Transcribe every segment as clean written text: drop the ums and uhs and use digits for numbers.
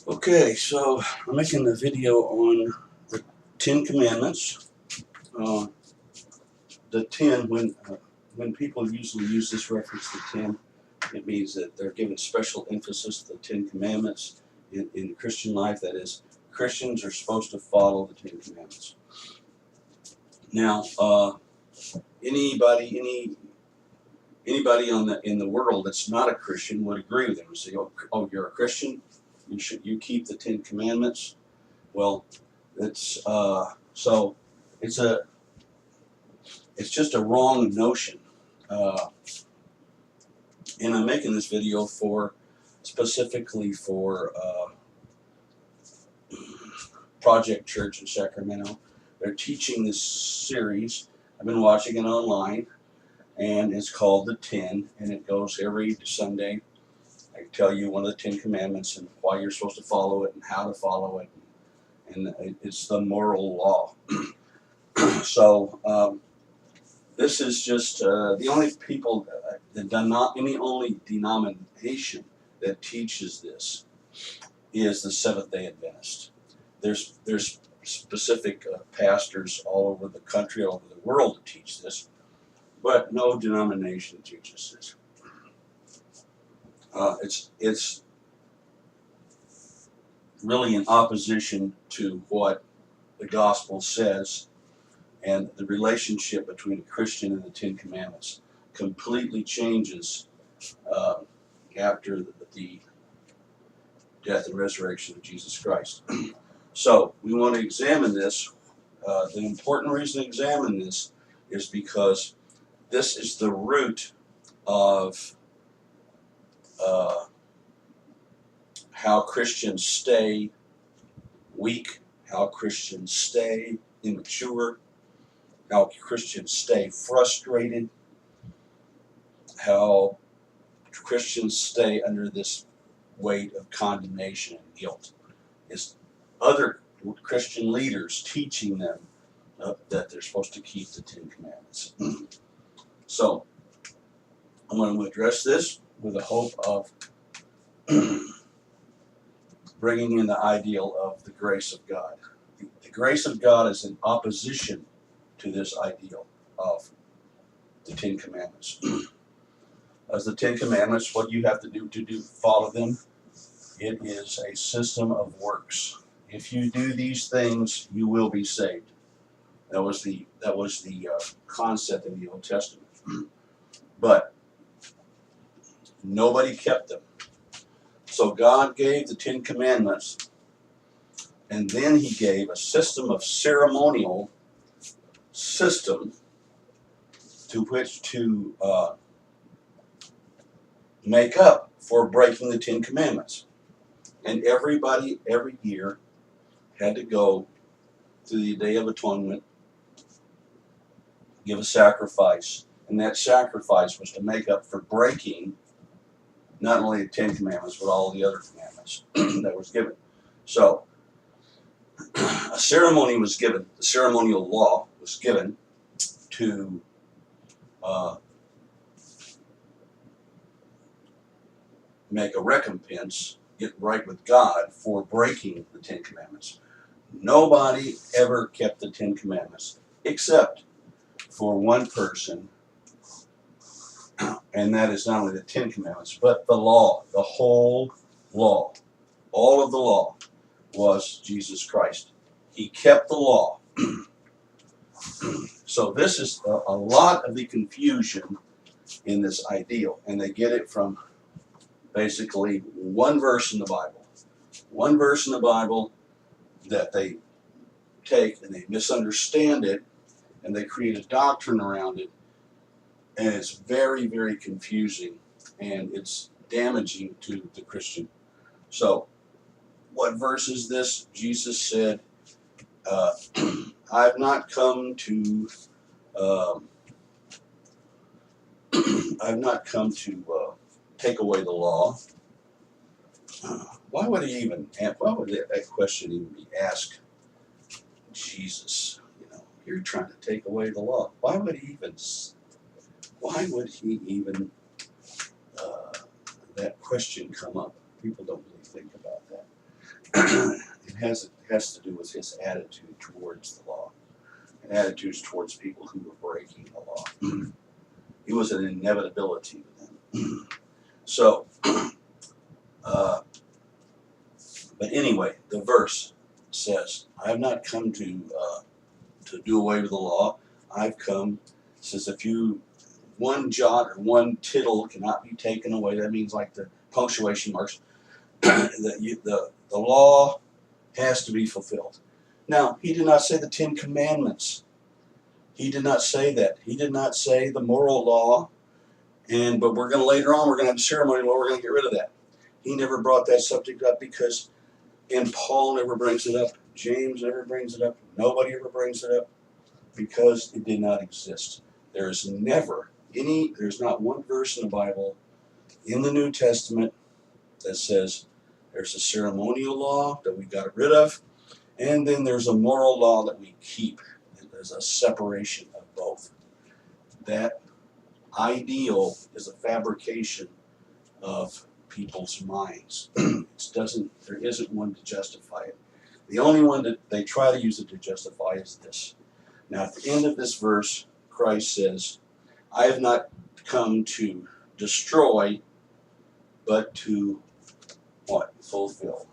Okay, so I'm making a video on the Ten Commandments. The 10, when people usually use this reference to 10, it means that they're giving special emphasis to the Ten Commandments in Christian life. That is, Christians are supposed to follow the Ten Commandments. Now, anybody in the world that's not a Christian would agree with them and say, "Oh, you're a Christian. You keep the Ten Commandments." Well, it's so it's just a wrong notion, and I'm making this video specifically for Project Church in Sacramento. They're teaching this series. I've been watching it online, and it's called The 10, and it goes every Sunday. I tell you one of the 10 Commandments and why you're supposed to follow it and how to follow it, and it's the moral law. So this is just the only people, the only denomination that teaches this is the Seventh-day Adventist. There's specific pastors all over the country, all over the world that teach this, but no denomination teaches this. It's really in opposition to what the gospel says, and the relationship between a Christian and the Ten Commandments completely changes after the death and resurrection of Jesus Christ. So we want to examine this. The important reason to examine this is because this is the root of how Christians stay weak, how Christians stay immature, how Christians stay frustrated, how Christians stay under this weight of condemnation and guilt. It's other Christian leaders teaching them that they're supposed to keep the Ten Commandments. So I'm going to address this with the hope of bringing in the ideal of the grace of God. The grace of God is in opposition to this ideal of the Ten Commandments. As the Ten Commandments, what you have to do follow them, it is a system of works. If you do these things, you will be saved. That was the concept in the Old Testament. But nobody kept them. So God gave the Ten Commandments, and then He gave a system of ceremonial system to which to make up for breaking the Ten Commandments. And everybody, every year, had to go to the Day of Atonement, give a sacrifice, and that sacrifice was to make up for breaking not only the Ten Commandments, but all the other commandments that was given. So, a ceremony was given, the ceremonial law was given to make a recompense, get right with God for breaking the Ten Commandments. Nobody ever kept the Ten Commandments except for one person, and that is not only the Ten Commandments, but the law, the whole law. All of the law was Jesus Christ. He kept the law. So this is a lot of the confusion in this ideal, and they get it from basically one verse in the Bible. One verse in the Bible that they take and they misunderstand it, and they create a doctrine around it, and it's very, very confusing, and it's damaging to the Christian. So, what verse is this? Jesus said, I've not come to take away the law. Why would that question even be asked Jesus? You're trying to take away the law. Why would he even that question come up? People don't really think about that. it has to do with his attitude towards the law, and attitudes towards people who were breaking the law. It was an inevitability to them. So, but anyway, the verse says, "I have not come to do away with the law. I've come," says, if you one jot or one tittle cannot be taken away. That means like the punctuation marks. the law has to be fulfilled. Now, he did not say the 10 Commandments. He did not say that. He did not say the moral law. But we're going to later on, we're going to have a ceremony law. We're going to get rid of that. He never brought that subject up because, and Paul never brings it up. James never brings it up. Nobody ever brings it up because it did not exist. There's not one verse in the Bible, in the New Testament, that says there's a ceremonial law that we got rid of, and then there's a moral law that we keep. There's a separation of both. That ideal is a fabrication of people's minds. There isn't one to justify it. The only one that they try to use it to justify is this. Now, at the end of this verse, Christ says, "I have not come to destroy, but to" what? Fulfill.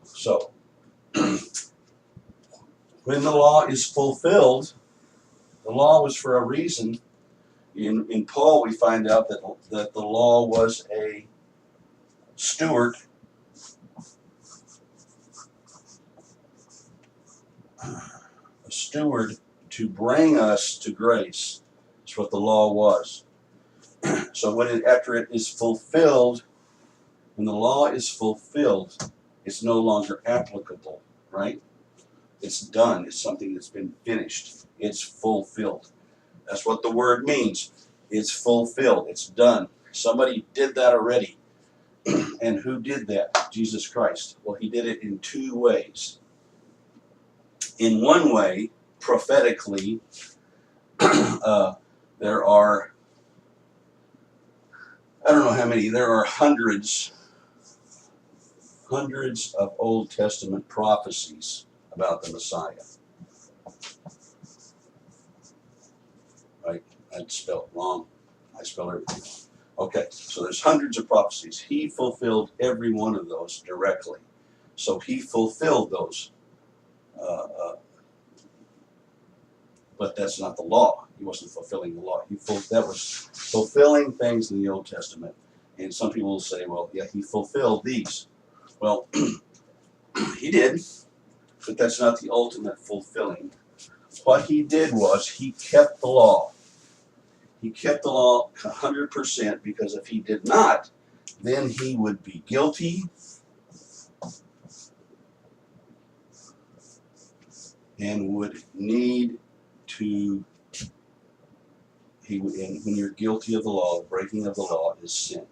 So, when the law is fulfilled, the law was for a reason. In Paul, we find out that the law was a steward. A steward to bring us to grace. That's what the law was. So after it is fulfilled, when the law is fulfilled, it's no longer applicable, right? It's done. It's something that's been finished. It's fulfilled. That's what the word means. It's fulfilled. It's done. Somebody did that already. And who did that? Jesus Christ. Well, he did it in two ways. In one way, prophetically, there are, I don't know how many, there are hundreds of Old Testament prophecies about the Messiah. Right? I'd spelled wrong. I spelled everything wrong. Okay, so there's hundreds of prophecies. He fulfilled every one of those directly. So he fulfilled those. But that's not the law. He wasn't fulfilling the law. That was fulfilling things in the Old Testament. And some people will say, well, yeah, he fulfilled these. Well, he did, but that's not the ultimate fulfilling. What he did was he kept the law. He kept the law 100%, because if he did not, then he would be guilty and would need to, and when you're guilty of the law, the breaking of the law is sin.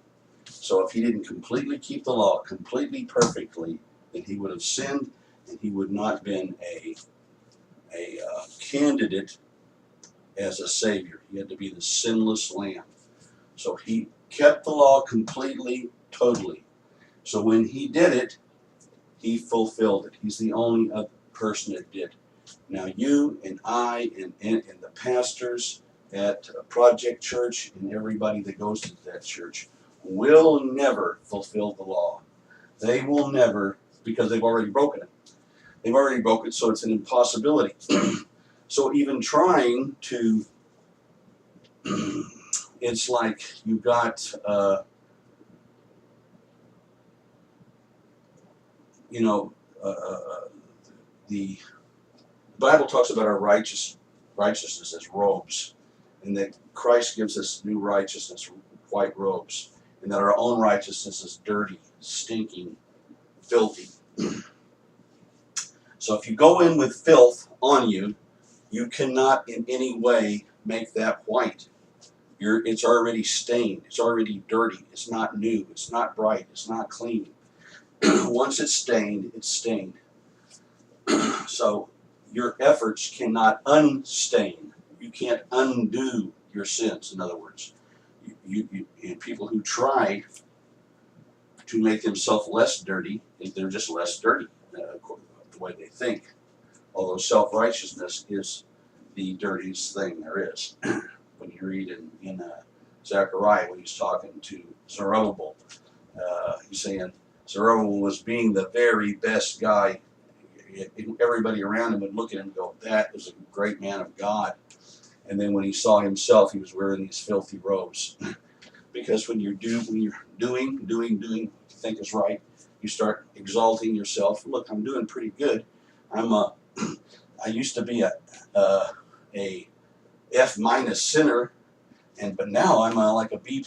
So if he didn't completely keep the law completely perfectly, then he would have sinned, and he would not have been a candidate as a savior. He had to be the sinless lamb. So he kept the law completely, totally. So when he did it, he fulfilled it. He's the only other person that did. Now you and I and the pastors at Project Church and everybody that goes to that church will never fulfill the law. They will never, because they've already broken it. They've already broken it, so it's an impossibility. So even trying to, it's like you got, the Bible talks about our righteousness as robes, and that Christ gives us new righteousness, white robes, and that our own righteousness is dirty, stinking, filthy. So if you go in with filth on you, you cannot in any way make that white. It's already stained. It's already dirty. It's not new. It's not bright. It's not clean. Once it's stained, it's stained. So your efforts cannot unstain. You can't undo your sins, in other words. And people who try to make themselves less dirty, they're just less dirty, according to the way they think. Although self-righteousness is the dirtiest thing there is. When you read in Zechariah, when he's talking to Zerubbabel, he's saying Zerubbabel was being the very best guy. Everybody around him would look at him and go, that is a great man of God. And then when he saw himself, he was wearing these filthy robes. Because when you're doing what you think is right, you start exalting yourself. Look, I'm doing pretty good. I used to be a F- sinner, but now I'm like a B+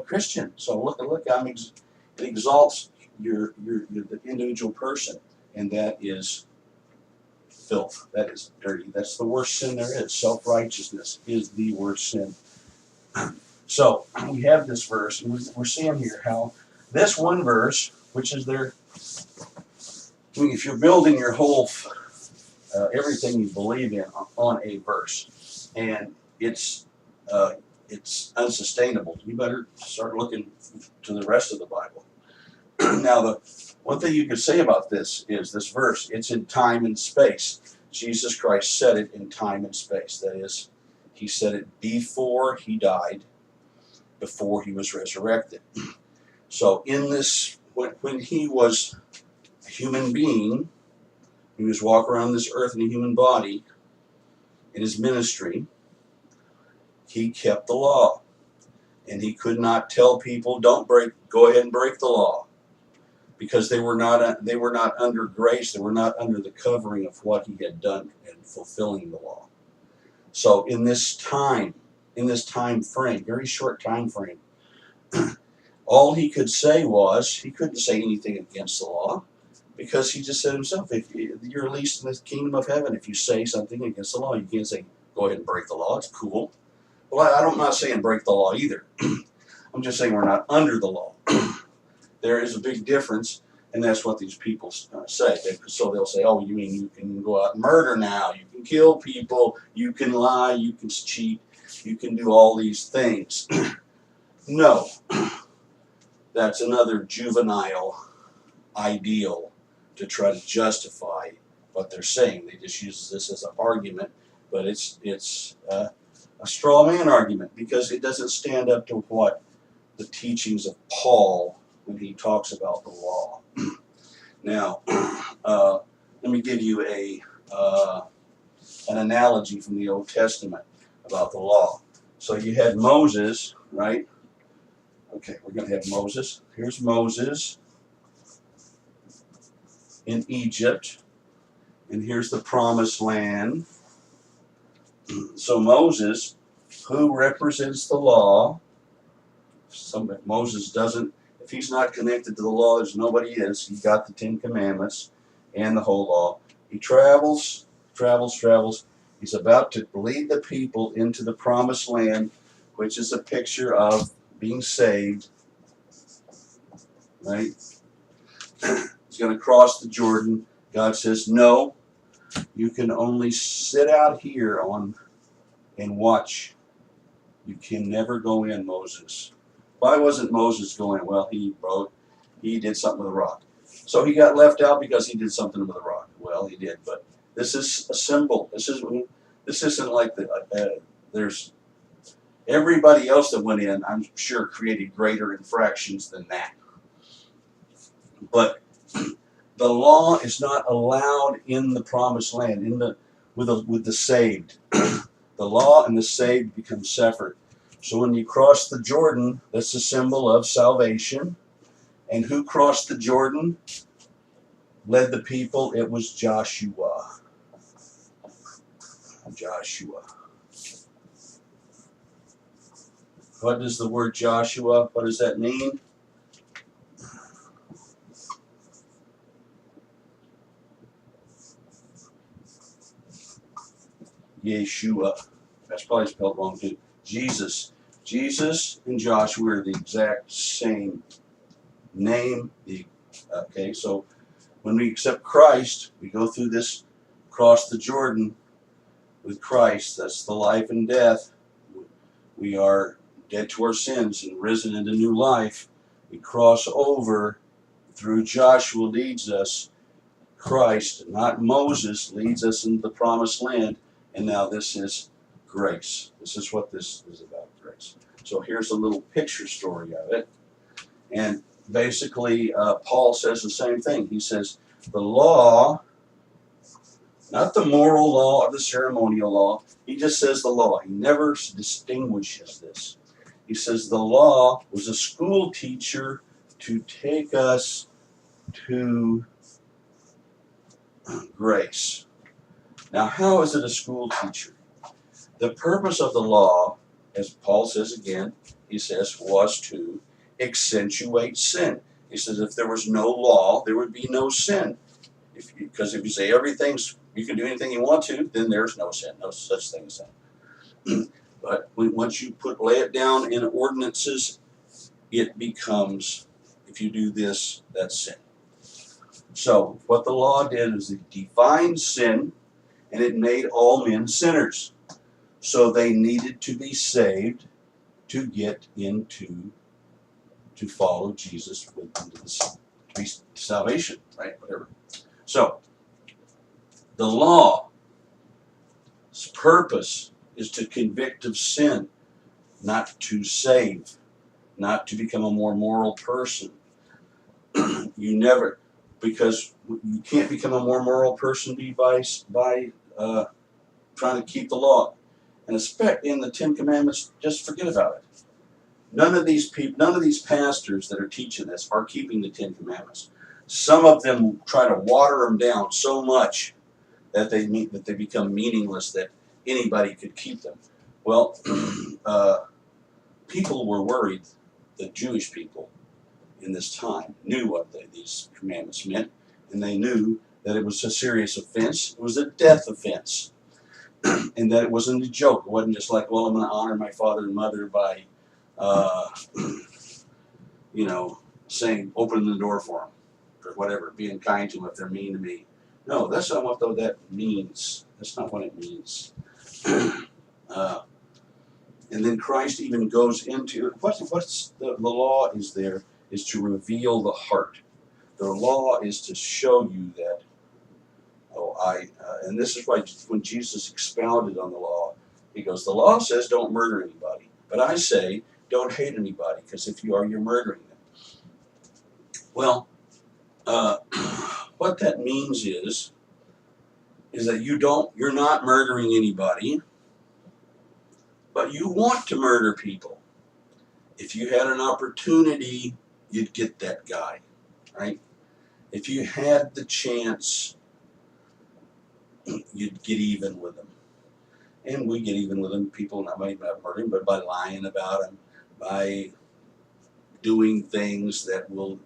Christian. So look, it exalts the individual person, and that is filth. That is dirty. That's the worst sin there is. Self-righteousness is the worst sin. So we have this verse, and we're seeing here how this one verse, which is there, I mean, if you're building your whole everything you believe in on a verse, and it's unsustainable, you better start looking to the rest of the Bible. Now, the one thing you could say about this is this verse, it's in time and space. Jesus Christ said it in time and space. That is, he said it before he died, before he was resurrected. So in this, when he was a human being, he was walking around this earth in a human body, in his ministry, he kept the law. And he could not tell people, go ahead and break the law. Because they were not under grace, they were not under the covering of what he had done in fulfilling the law. So in this time frame, very short time frame, all he could say was, he couldn't say anything against the law, because he just said himself, if you're least in the kingdom of heaven, if you say something against the law, you can't say, go ahead and break the law, it's cool. Well, I'm not saying break the law either. I'm just saying we're not under the law. There is a big difference, and that's what these people say. So they'll say, oh, you mean you can go out and murder now, you can kill people, you can lie, you can cheat, you can do all these things. No. That's another juvenile ideal to try to justify what they're saying. They just use this as an argument, but it's a straw man argument, because it doesn't stand up to what the teachings of Paul when he talks about the law. Now, let me give you an analogy from the Old Testament about the law. So you had Moses, right? Okay, we're going to have Moses. Here's Moses in Egypt, and here's the Promised Land. So Moses, who represents the law, Moses doesn't, if he's not connected to the law, there's nobody is. He got the 10 Commandments and the whole law. He travels. He's about to lead the people into the Promised Land, which is a picture of being saved. Right? He's going to cross the Jordan. God says, no, you can only sit out here and watch. You can never go in, Moses. Why wasn't Moses going? Well, he did something with a rock. So he got left out because he did something with a rock. Well, he did, but this is a symbol. This isn't like there's everybody else that went in, I'm sure, created greater infractions than that. But the law is not allowed in the Promised Land, with the saved. The law and the saved become separate. So when you cross the Jordan, that's a symbol of salvation. And who crossed the Jordan? Led the people? It was Joshua. Joshua. What does the word Joshua, what does that mean? Yeshua. That's probably spelled wrong too. Jesus. Jesus and Joshua are the exact same name. Okay, so when we accept Christ, we go through this, cross the Jordan with Christ. That's the life and death. We are dead to our sins and risen into new life. We cross over through Joshua leads us. Christ, not Moses, leads us into the promised land. And now this is grace. This is what this is about, grace. So here's a little picture story of it. And basically, Paul says the same thing. He says, the law, not the moral law or the ceremonial law, he just says the law. He never distinguishes this. He says the law was a school teacher to take us to grace. Now, how is it a school teacher? The purpose of the law, as Paul says again, he says, was to accentuate sin. He says if there was no law, there would be no sin. Because if you say everything's, you can do anything you want to, then there's no sin, no such thing as sin. But once you lay it down in ordinances, it becomes, if you do this, that's sin. So what the law did is it defined sin, and it made all men sinners. So they needed to be saved to get into, to follow Jesus into to be salvation, right? Whatever. So the law's purpose is to convict of sin, not to save, not to become a more moral person. You never, because you can't become a more moral person by trying to keep the law. And especially in the Ten Commandments, just forget about it. None of these people, none of these pastors that are teaching this are keeping the Ten Commandments. Some of them try to water them down so much that they become meaningless, that anybody could keep them. Well, people were worried. The Jewish people in this time knew what these commandments meant, and they knew that it was a serious offense. It was a death offense, and that it wasn't a joke. It wasn't just like, well, I'm going to honor my father and mother by, saying, opening the door for them, or whatever, being kind to them if they're mean to me. No, that's not what that means. That's not what it means. And then Christ even goes into what's the law is there is to reveal the heart. The law is to show you that, and this is why when Jesus expounded on the law, he goes, the law says don't murder anybody, but I say don't hate anybody, because if you are, you're murdering them. Well, what that means is that you're not murdering anybody, but you want to murder people. If you had an opportunity, you'd get that guy, right? If you had the chance, you'd get even with them. And we get even with them, people not by murdering, but by lying about them, by doing things that will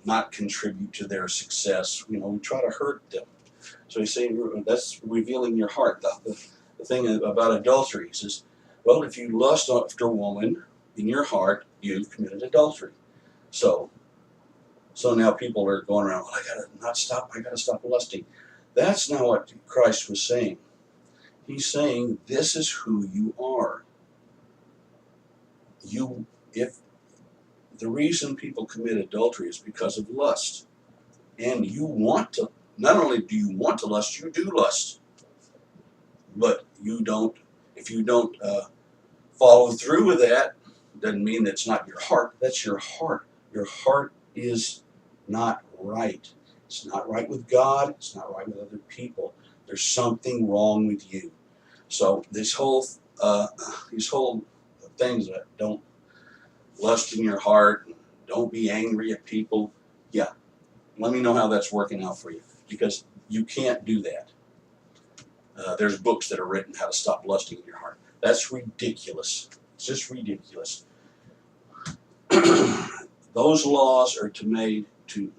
not contribute to their success. We try to hurt them. So he's saying that's revealing your heart. The thing about adultery, he says, well, if you lust after a woman in your heart, you've committed adultery. So now people are going around, well, I gotta stop lusting. That's not what Christ was saying. He's saying this is who you are. If the reason people commit adultery is because of lust, and you want to, not only do you want to lust, you do lust, but if you don't follow through with that, doesn't mean that's not your heart. That's your heart. Your heart is not right. It's not right with God. It's not right with other people. There's something wrong with you. So these whole things that don't lust in your heart, don't be angry at people. Yeah, let me know how that's working out for you, because you can't do that. There's books that are written how to stop lusting in your heart. That's ridiculous. It's just ridiculous. Those laws are made to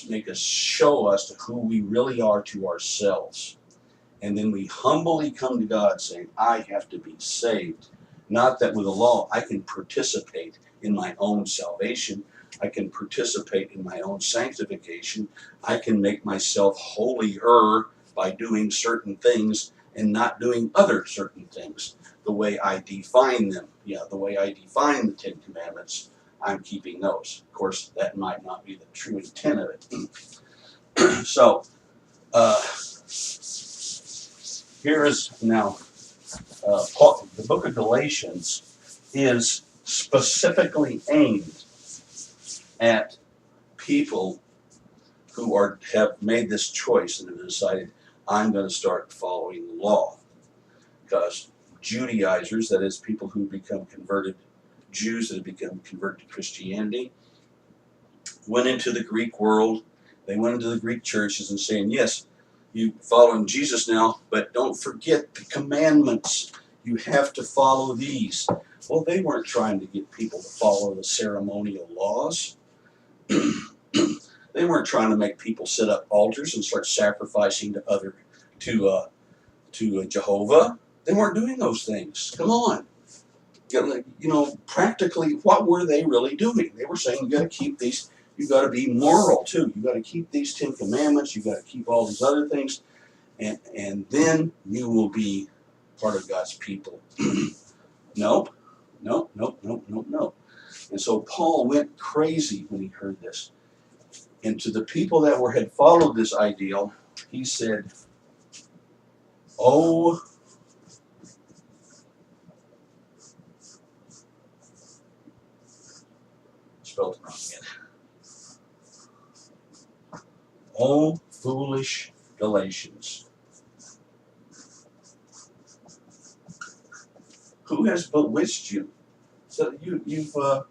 make us show us to who we really are to ourselves. And then we humbly come to God saying, I have to be saved. Not that with the law I can participate in my own salvation. I can participate in my own sanctification. I can make myself holier by doing certain things and not doing other certain things the way I define them. yeah, the way I define the Ten Commandments, I'm keeping those. Of course, that might not be the true intent of it. So, here is now, Paul, the book of Galatians is specifically aimed at people who have made this choice and have decided, I'm going to start following the law. Because Judaizers, that is, people who become converted, Jews that have become converted to Christianity, went into the Greek world. They went into the Greek churches and saying, yes, you following Jesus now, but don't forget the commandments. You have to follow these. Well, they weren't trying to get people to follow the ceremonial laws. They weren't trying to make people set up altars and start sacrificing to Jehovah. They weren't doing those things. Come on. You know, practically, what were they really doing? They were saying, you got to keep these, you got to be moral too. You got to keep these 10 commandments. You got to keep all these other things, and then you will be part of God's people. Nope. And so Paul went crazy when he heard this. And to the people that had followed this ideal, he said, oh, spelled it wrong again. Oh, foolish Galatians. Who has bewitched you? So there you go.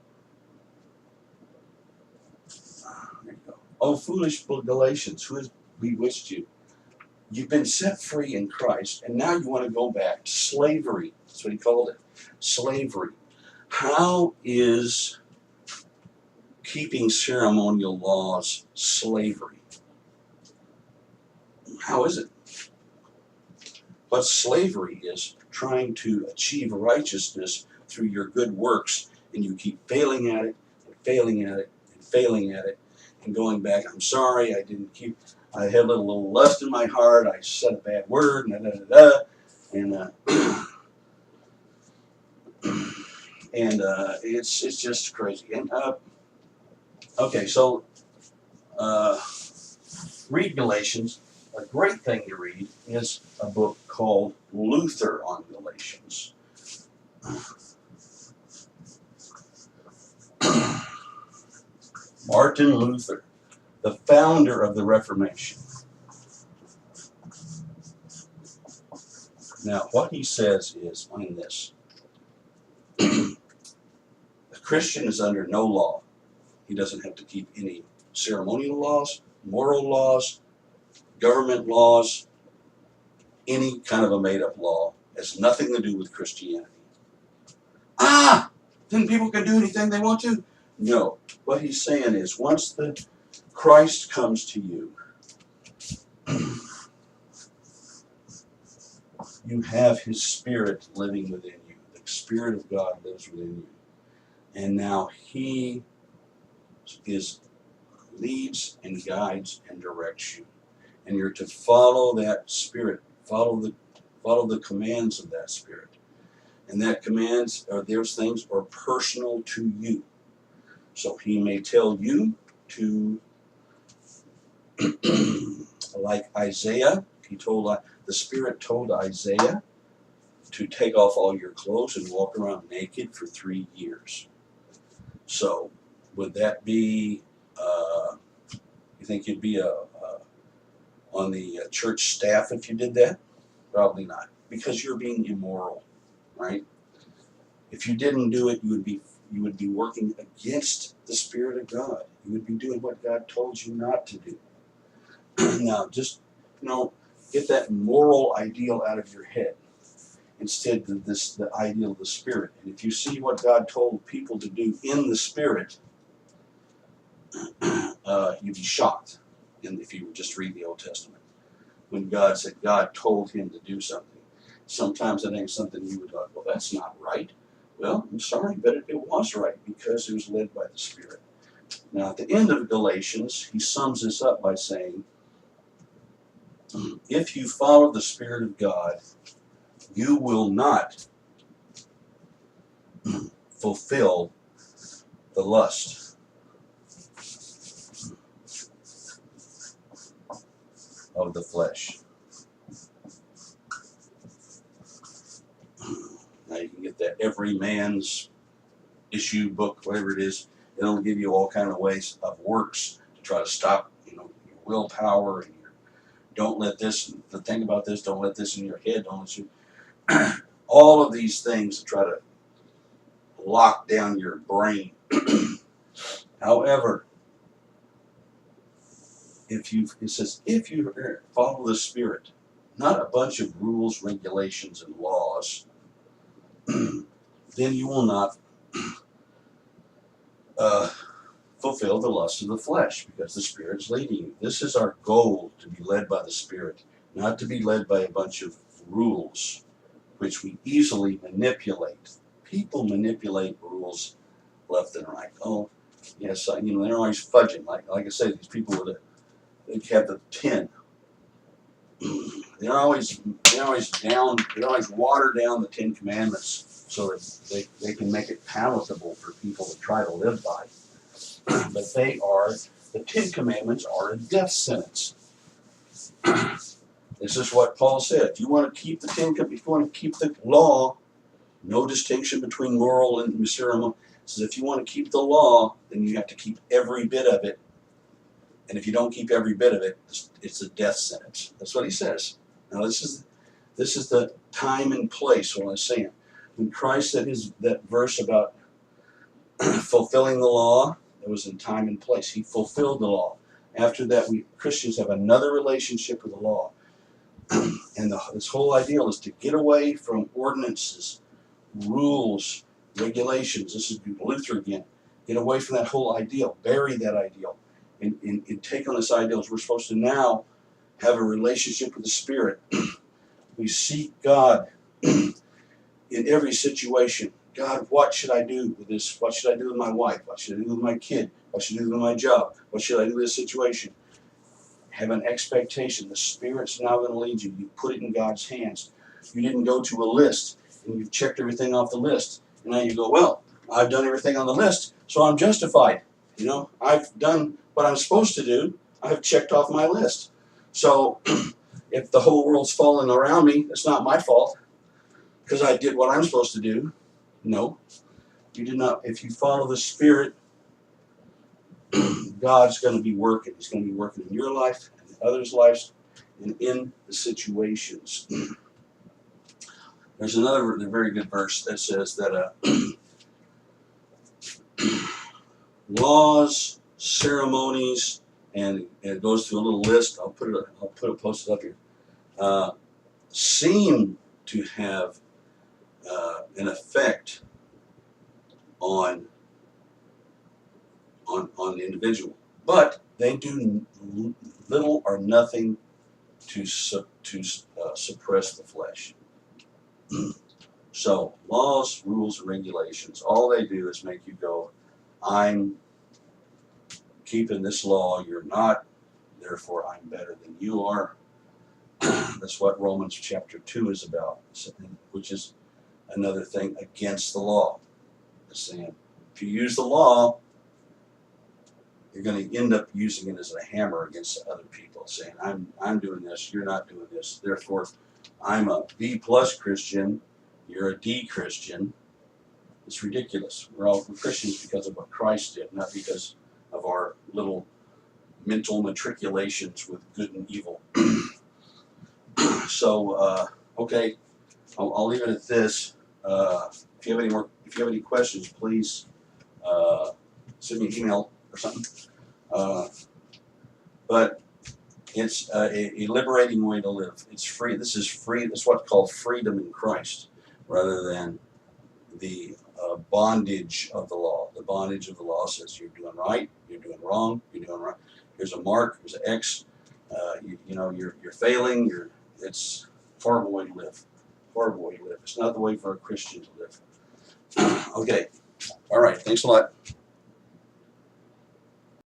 Oh, foolish Galatians, who has bewitched you? You've been set free in Christ, and now you want to go back to slavery. That's what he called it. Slavery. How is keeping ceremonial laws slavery? How is it? What slavery is, trying to achieve righteousness through your good works, and you keep failing at it, and failing at it, and failing at it, and going back, I'm sorry, I had a little lust in my heart, I said a bad word, and it's just crazy. And okay, so read Galatians. A great thing to read is a book called Luther on Galatians. Martin Luther, the founder of the Reformation. Now, what he says is, find this. A Christian is under no law. He doesn't have to keep any ceremonial laws, moral laws, government laws, any kind of a made-up law. It has nothing to do with Christianity. Then people can do anything they want to? No. What he's saying is, once the Christ comes to you, you have his Spirit living within you. The Spirit of God lives within you. And now he leads and guides and directs you. And you're to follow that Spirit, follow the commands of that Spirit. And that commands, or those things, are personal to you. So he may tell you to, like Isaiah, the Spirit told Isaiah to take off all your clothes and walk around naked for 3 years. So would that be, you think you'd be on the church staff if you did that? Probably not, because you're being immoral, right? If you didn't do it, you would be working against the Spirit of God. You would be doing what God told you not to do. Now, just, get that moral ideal out of your head. Instead, the ideal of the Spirit. And if you see what God told people to do in the Spirit, you'd be shocked if you would just read the Old Testament. When God said God told him to do something. Sometimes it ain't something you would go, well, that's not right. Well, I'm sorry, but it was right because it was led by the Spirit. Now, at the end of Galatians, he sums this up by saying, if you follow the Spirit of God, you will not fulfill the lust of the flesh. Now you can get that Every Man's Issue book, whatever it is. It'll give you all kind of ways of works to try to stop, your willpower and your don't let this. The thing about this, don't let this in your head. Don't let you. All of these things to try to lock down your brain. However, it says if you follow the Spirit, not a bunch of rules, regulations, and laws, then you will not fulfill the lust of the flesh, because the Spirit is leading you. This is our goal, to be led by the Spirit, not to be led by a bunch of rules, which we easily manipulate. People manipulate rules left and right. Oh, yes, they're always fudging. Like I said, these people they have the 10. They're always water down the 10 Commandments so that they can make it palatable for people to try to live by. But the 10 Commandments are a death sentence. This is what Paul said. If you want to keep the law, no distinction between moral and ceremonial. Says if you want to keep the law, then you have to keep every bit of it. And if you don't keep every bit of it, it's a death sentence. That's what he says. Now this is the time and place what I'm saying. When Christ said that verse about fulfilling the law, it was in time and place. He fulfilled the law. After that, we Christians have another relationship with the law. And this whole ideal is to get away from ordinances, rules, regulations. This is Luther again. Get away from that whole ideal. Bury that ideal. And take on this ideal. We're supposed to now have a relationship with the Spirit. We seek God in every situation. God, what should I do with this? What should I do with my wife? What should I do with my kid? What should I do with my job? What should I do with this situation? Have an expectation. The Spirit's now going to lead you. You put it in God's hands. You didn't go to a list and you've checked everything off the list. And now you go, well, I've done everything on the list, so I'm justified. I've done what I'm supposed to do. I've checked off my list. So if the whole world's falling around me, it's not my fault because I did what I'm supposed to do. No, you did not. If you follow the Spirit, God's going to be working. He's going to be working in your life and others' lives and in the situations. There's another very good verse that says that laws, ceremonies, and it goes through a little list. I'll put it posted up here. Seem to have an effect on the individual, but they do little or nothing to suppress the flesh. So laws, rules, and regulations, all they do is make you go, I'm keeping this law, you're not, therefore I'm better than you are. That's what Romans chapter 2 is about, which is another thing against the law. It's saying, if you use the law, you're going to end up using it as a hammer against other people, saying, I'm doing this, you're not doing this, therefore I'm a B+ Christian, you're a D Christian. It's ridiculous. We're Christians because of what Christ did, not because of our little mental matriculations with good and evil. So, okay, I'll leave it at this. If you have any questions, please send me an email or something. But it's a liberating way to live. It's free. This is free. This is what's called freedom in Christ, rather than the bondage of the law. The bondage of the law says you're doing right, you're doing wrong, you're doing right. Here's a mark, here's an X. You're failing. It's a horrible way to live. Horrible way to live. It's not the way for a Christian to live. Okay. All right. Thanks a lot.